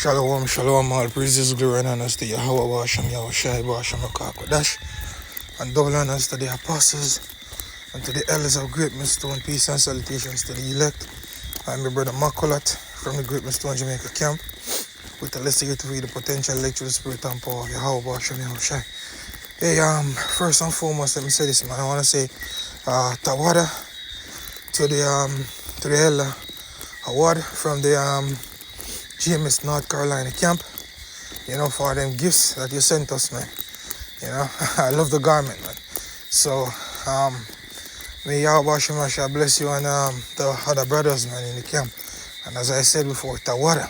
Shalom, shalom, all praises, glory, and honors to Yahweh, Bashem, Yahushai, Bashem, Kodash, and double honors to the apostles, and to the elders of Great Millstone, peace and salutations to the elect. I'm your brother Makolat from the Great Millstone Jamaica camp, with a lesson to read the potential lecture, the spirit and power of Yahweh, Bashem, Yahushai. Hey, first and foremost, let me say this, man. I want to say, Tawada to the elder Award from the, GMS North Carolina camp, for them gifts that you sent us, man. I love the garment, man. So, may Yahweh Shemashah bless you and the other brothers, man, in the camp. And as I said before, Tawada,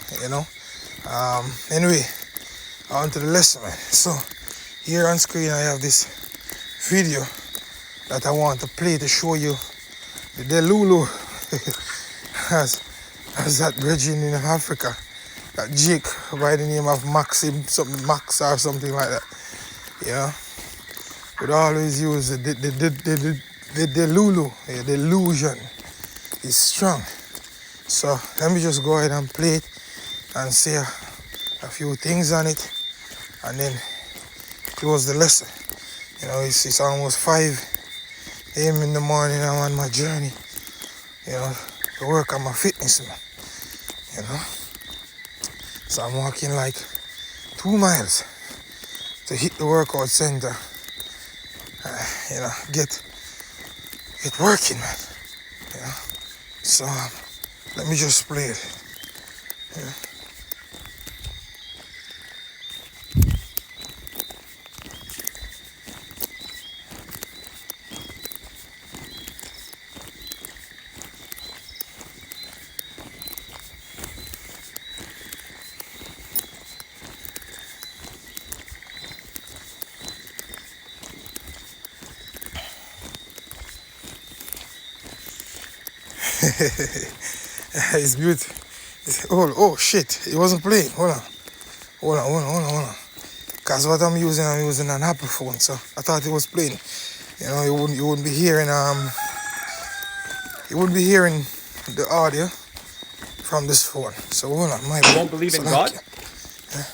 Anyway, on to the lesson, man. So, here on screen I have this video that I want to play to show you the Delulu as that region in Africa. That Jake by the name of Max or something like that. Would always use the Delulu, the delusion is strong. So let me just go ahead and play it and say a few things on it and then close the lesson. It's almost 5 a.m. in the morning. I'm on my journey, to work on my fitness, man. So I'm walking like 2 miles to hit the workout center. Get working, man. So let me just play it. It's beautiful. Oh shit! It wasn't playing. Hold on. Cause what I'm using an Apple phone, so I thought it was playing. You wouldn't be hearing the audio from this phone. So hold on, You don't believe in God?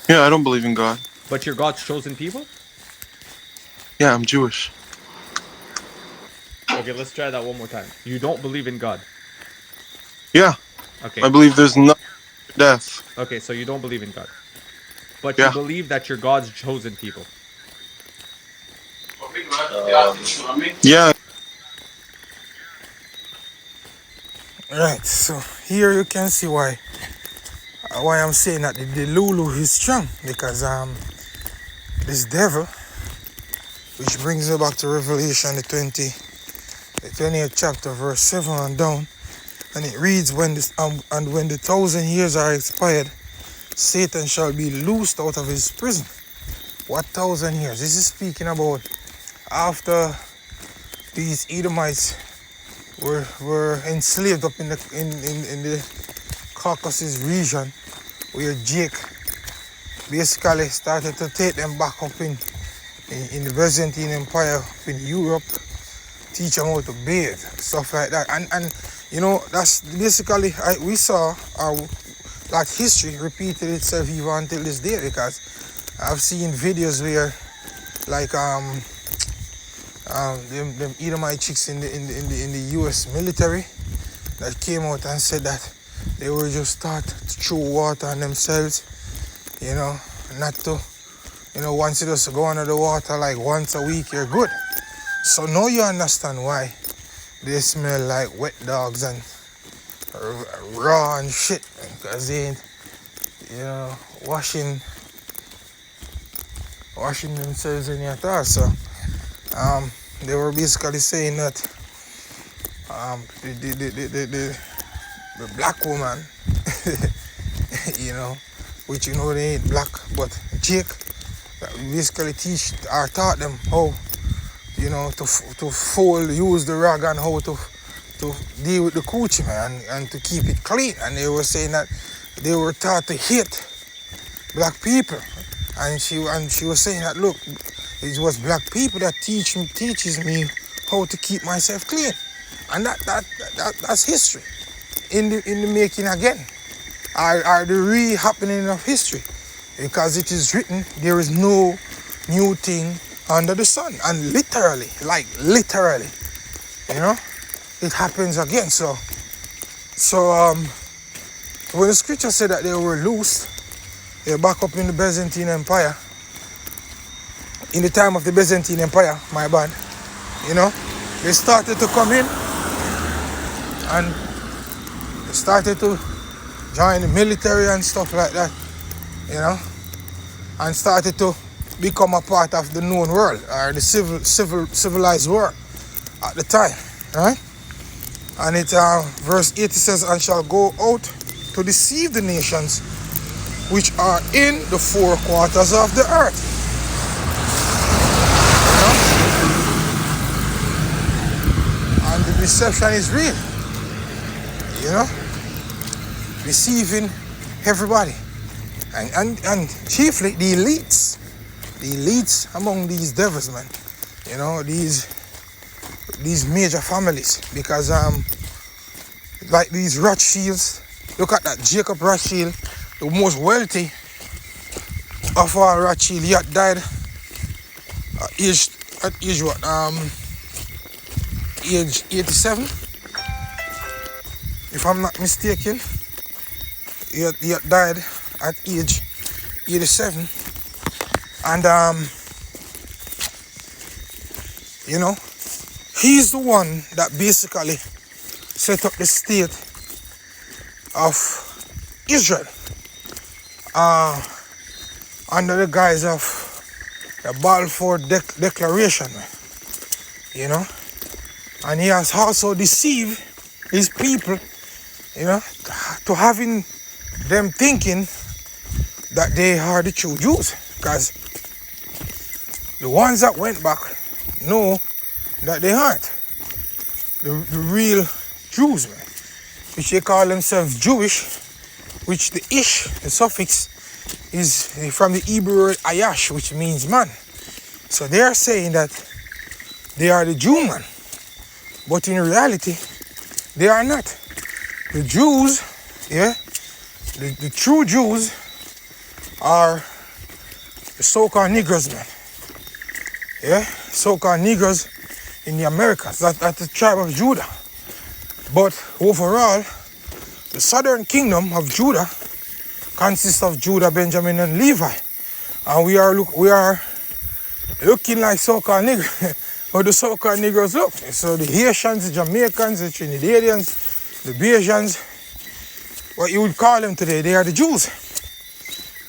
Yeah, I don't believe in God. But you're God's chosen people? Yeah, I'm Jewish. Okay, let's try that one more time. You don't believe in God? Yeah. Okay. I believe there's no death. Okay, so you don't believe in God. But you Yeah. believe that you're God's chosen people. Yeah. Right. So here you can see why I'm saying that the Delulu is strong, because this devil, which brings me back to Revelation the 20th chapter, verse 7 and down, and it reads, when the 1,000 years are expired, Satan shall be loosed out of his prison. What 1,000 years? This is speaking about after these Edomites were enslaved up in the Caucasus region, where Jake basically started to take them back up in the Byzantine Empire in Europe, teach them how to bathe, stuff like that. And that's basically, we saw that history repeated itself even until this day, because I've seen videos where like them Edomite chicks in the US military that came out and said that they were just taught to throw water on themselves, not to, once you just go under the water like once a week, you're good. So now you understand why they smell like wet dogs and raw and shit, because they ain't, washing themselves in your tar. So they were basically saying that the black woman, which they ain't black, but Jake, basically taught them how, to fold, use the rag, and how to deal with the coochie, man, and to keep it clean. And they were saying that they were taught to hate black people, and she was saying that, look, it was black people that teaches me how to keep myself clean, and that's history in the making again. are the real happening of history. Because it is written, there is no new thing under the sun. And literally, you know, it happens again. So when the scripture said that they were loosed, they're back up in the Byzantine Empire. In the time of the Byzantine Empire, my bad, you know, they started to come in and they started to join the military and stuff like that, you know, and started to become a part of the known world or the civilized world at the time, right? And it verse 80 says, and shall go out to deceive the nations which are in the four quarters of the earth. You know? And the deception is real, you know, deceiving everybody. And chiefly the elites among these devils, man. You know, these major families, because like these Rothschilds, look at that Jacob Rothschild, the most wealthy of all Rothschild. He had died at age what? Age 87, if I'm not mistaken. He had died at age 87, and you know, he's the one that basically set up the state of Israel under the guise of the Balfour Declaration, you know, and he has also deceived his people, you know, to having them thinking that they are the true Jews, because the ones that went back know that they aren't the real Jews, man, which they call themselves Jewish, which the ish, the suffix, is from the Hebrew word ayash, which means man. So they are saying that they are the Jew man, but in reality they are not. The Jews, yeah, the true Jews are the so-called Negroes, man. Yeah, so-called Negroes in the Americas, that's the tribe of Judah. But overall, the southern kingdom of Judah consists of Judah, Benjamin, and Levi. And we are looking like so-called Negroes, how the so-called Negroes look. So the Haitians, the Jamaicans, the Trinidadians, the Bajans, what you would call them today, they are the Jews,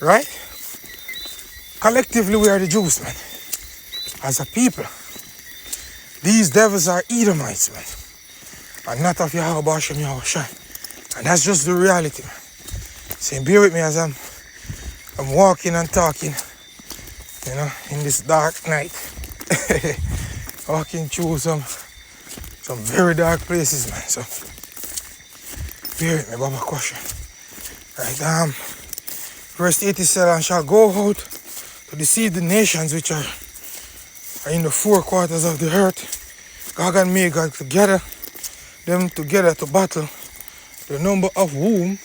right? Collectively, we are the Jews, man, as a people. These devils are Edomites, man, and not of Yahweh Hashem Yahushai. And that's just the reality, man. So bear with me as I'm walking and talking, you know, in this dark night. Walking through some very dark places, man. So bear with me, Baba Kosher. Right, verse 80 said, and shall go out to deceive the nations which are in the four quarters of the earth. Gog and Magog together, them together to battle, the number of whom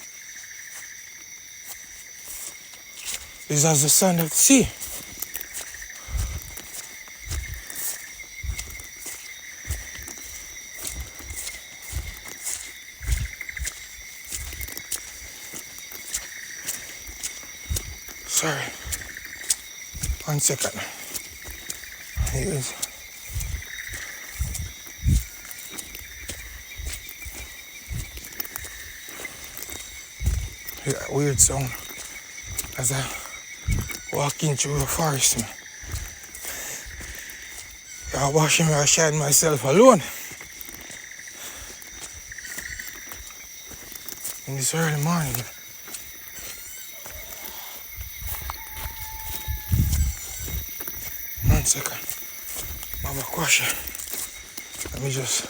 is as the sand of the sea. Sorry, 1 second. Here it is. Hear that weird sound as I walking through the forest, man. I'm washing my shine myself alone in this early morning. 1 second. Mama Kwasha. Let me just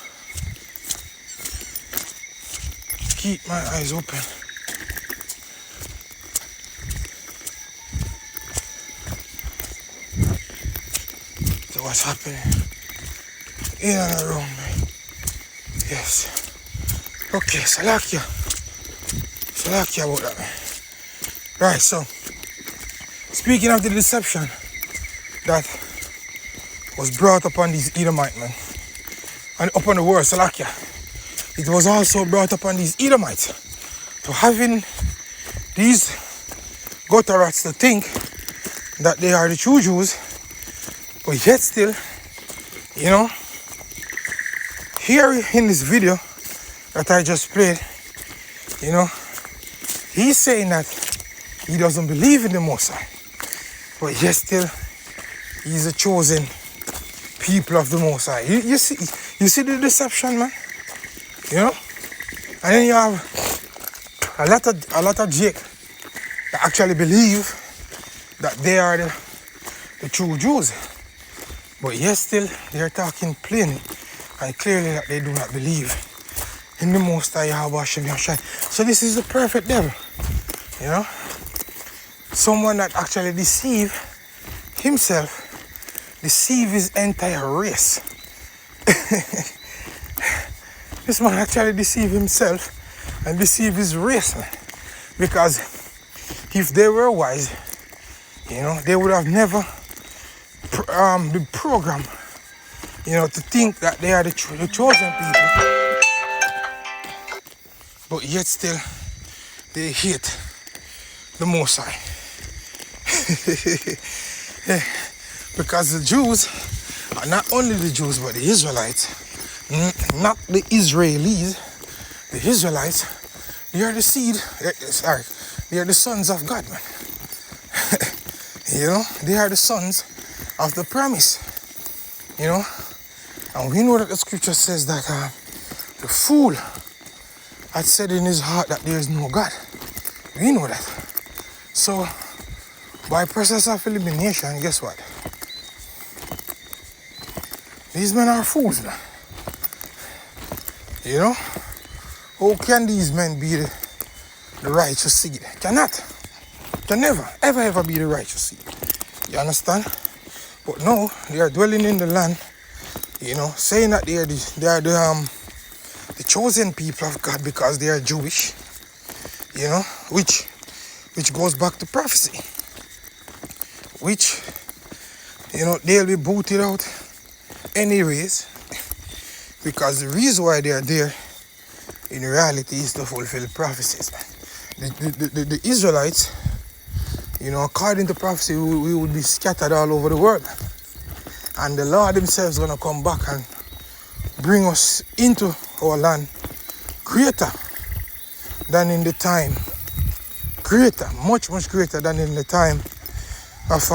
keep my eyes open. So what's happening in and around me? Yes. Okay, Salakia. So Slack you about that, man. Right, so speaking of the deception that was brought upon these Edomite men and upon the world, Salakia, it was also brought upon these Edomites to having these gutter rats to think that they are the true Jews, but yet still, you know, here in this video that I just played, you know, he's saying that he doesn't believe in the Most High, but yet still he's a chosen people of the Most High. You see the deception, man, you know. And then you have a lot of Jake that actually believe that they are the true Jews, but yet still they're talking plainly and clearly that they do not believe in the Most High Yahweh Hashem Yahshai. So this is the perfect devil, you know, someone that actually deceive himself, deceive his entire race. This man actually deceive himself and deceive his race, man, because if they were wise, you know, they would have never been programmed, you know, to think that they are the chosen people, but yet still they hate the Most High. Yeah. Because the Jews are not only the Jews, but the Israelites, not the Israelis, the Israelites, they are the seed, they are the sons of God, man. You know, they are the sons of the promise, you know. And we know that the scripture says that the fool had said in his heart that there is no God. We know that. So, by process of elimination, guess what? These men are fools, man. You know? How can these men be the righteous seed? Cannot. Can never, ever be the righteous seed. You understand? But no, they are dwelling in the land, you know, saying that they are the chosen people of God because they are Jewish, you know, which goes back to prophecy, which, you know, they'll be booted out anyways, because the reason why they are there in reality is to fulfill prophecies. The Israelites, you know, according to prophecy, we would be scattered all over the world, and the Lord himself is going to come back and bring us into our land greater than in the time, much greater than in the time of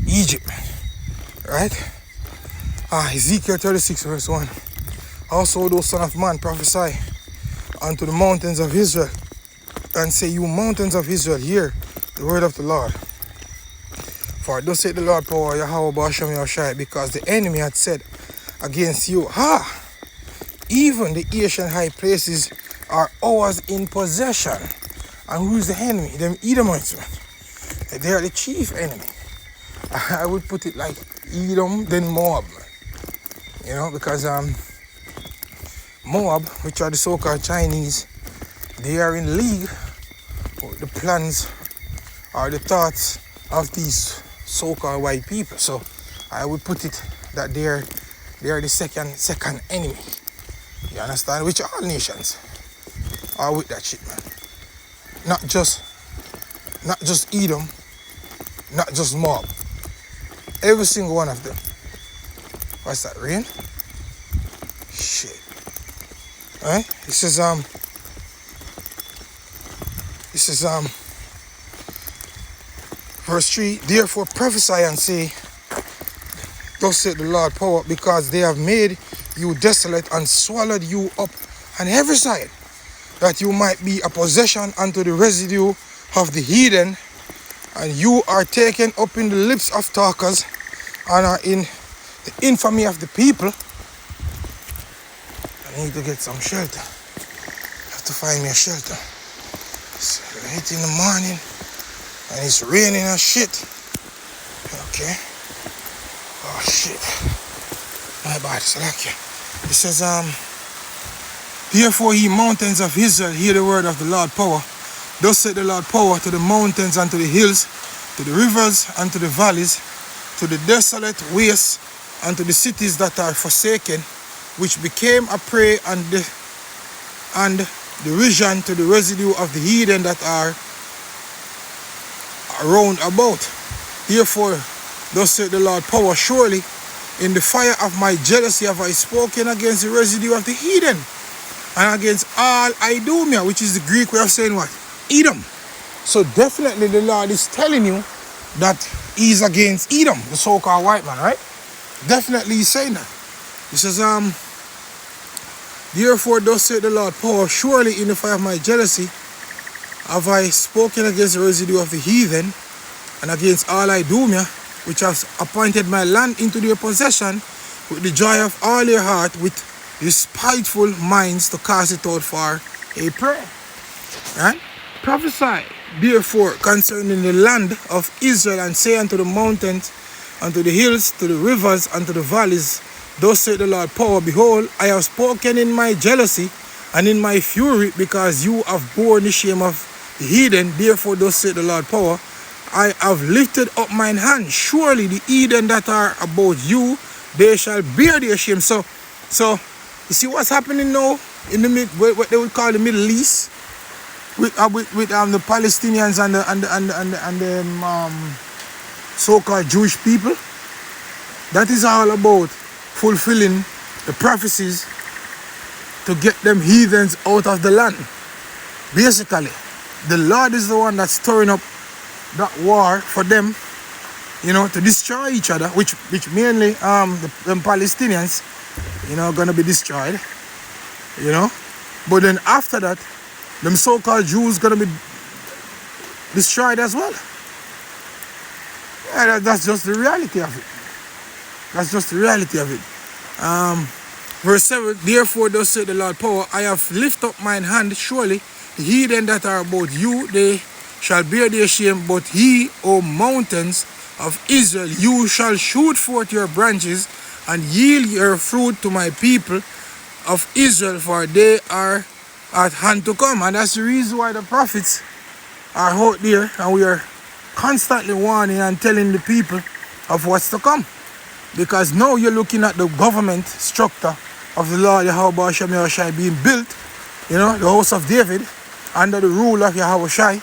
Egypt, right? Ezekiel 36 verse 1. Also, thou son of man, prophesy unto the mountains of Israel, and say, you mountains of Israel, hear the word of the Lord. For thus saith the Lord power, Yahweh Ba'ashem Yahushai, because the enemy had said against you, even the ancient high places are ours in possession. And who is the enemy? Them Edomites, man. They are the chief enemy. I would put it like Edom, then Moab, man. You know, because Moab, which are the so-called Chinese, they are in league with the plans or the thoughts of these so-called white people. So I would put it that they are the second enemy. You understand? Which all nations are with that shit, man. Not just Edom, not just Moab. Every single one of them. What's that, rain? Shit. Alright? This is verse 3. Therefore prophesy and say, thus saith the Lord power, because they have made you desolate and swallowed you up on every side, that you might be a possession unto the residue of the heathen, and you are taken up in the lips of talkers, and are in the infamy of the people. I need to get some shelter. I have to find me a shelter. It's late in the morning, and it's raining and shit. Okay. Oh shit. My bad, Salakia. It says, Therefore, ye mountains of Israel, hear the word of the Lord power. Thus said the Lord power to the mountains and to the hills, to the rivers and to the valleys, to the desolate wastes and to the cities that are forsaken, which became a prey and derision to the residue of the heathen that are round about. Therefore, thus said the Lord power, surely in the fire of my jealousy have I spoken against the residue of the heathen, and against all Idumea, which is the Greek way of saying what? Edom. So definitely the Lord is telling you that he's against Edom, the so-called white man, right? Definitely he's saying that. He says, therefore thus said the Lord power, surely in the fire of my jealousy have I spoken against the residue of the heathen, and against all Idumea, which has appointed my land into their possession, with the joy of all their heart, with despiteful minds to cast it out for a prey. Right? Prophesy therefore concerning the land of Israel, and say unto the mountains, unto the hills, to the rivers, and to the valleys, thus said the Lord power, behold, I have spoken in my jealousy and in my fury, because you have borne the shame of the heathen. Therefore thus said the Lord power, I have lifted up mine hand. Surely the heathen that are about you, they shall bear their shame. So you see what's happening now in the what they would call the Middle East, with the Palestinians and the so-called Jewish people. That is all about fulfilling the prophecies to get them heathens out of the land. Basically, the Lord is the one that's stirring up that war for them, to destroy each other, which mainly the Palestinians, gonna be destroyed, But then after that, them so-called Jews gonna be destroyed as well. Yeah, that's just the reality of it. That's just the reality of it. Verse 7, therefore thus said the Lord power, I have lifted up mine hand, surely the heathen that are about you, they shall bear their shame, but ye, O mountains of Israel, you shall shoot forth your branches and yield your fruit to my people of Israel, for they are at hand to come. And that's the reason why the prophets are out there, and we are constantly warning and telling the people of what's to come. Because now you're looking at the government structure of the Lord Yahweh Shem Yahushai being built, the house of David, under the rule of Yahweh Shai.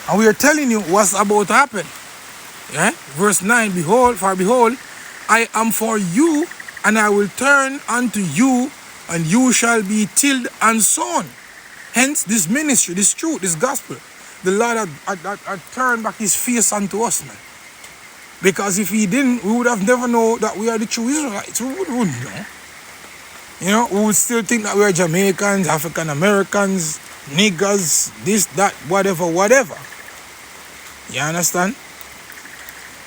And we are telling you what's about to happen. Yeah? Verse 9, behold, I am for you, and I will turn unto you, and you shall be tilled and sown. Hence, this ministry, this truth, this gospel, the Lord had turned back his face unto us, man. Because if he didn't, we would have never known that we are the true Israelites. We wouldn't know. We would still think that we are Jamaicans, African Americans, niggers, this, that, whatever. You understand?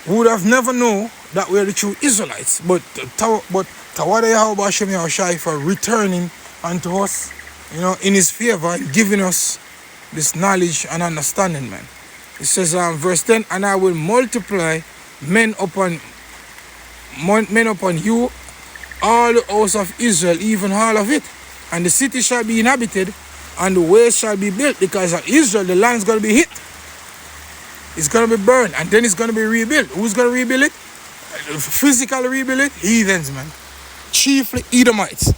We would have never known that we are the true Israelites. But Tawada Yahweh Shem Yahushai for returning unto us, in his favor, and giving us this knowledge and understanding, man. It says, verse 10, and I will multiply men upon you, all the house of Israel, even all of it. And the city shall be inhabited, and the ways shall be built, because of Israel, the land's going to be hit. It's going to be burned, and then it's going to be rebuilt. Who's going to rebuild it? Physically rebuild it? Heathens, man. Chiefly Edomites.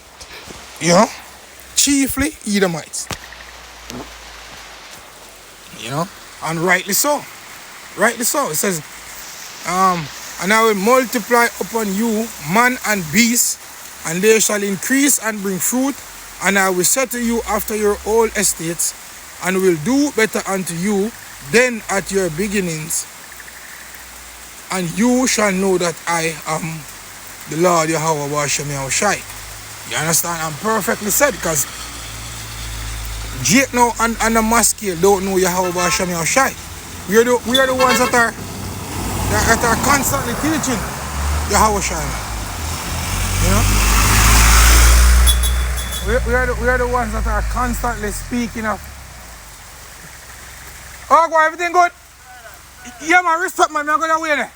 Chiefly Edomites. And rightly so. Rightly so. It says, and I will multiply upon you man and beast, and they shall increase and bring fruit, and I will settle you after your old estates, and will do better unto you than at your beginnings, and you shall know that I am the Lord Yahweh Bashem Yahushai. You understand? I'm perfectly said, because Jake now and the Maskil don't know Yahweh Bashem Yahushai. We are the ones that are constantly teaching Yahweh Shai. We are the ones that are constantly speaking of. Oh, go, everything good? Yeah, man, respect, man. I'm going to wait there.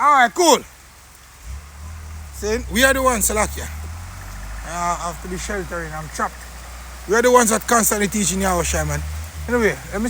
All right, cool. See, we are the ones, Salakia. I have to be sheltering. I'm trapped. We're the ones that constantly teaching Yahushua, man. Anyway, let me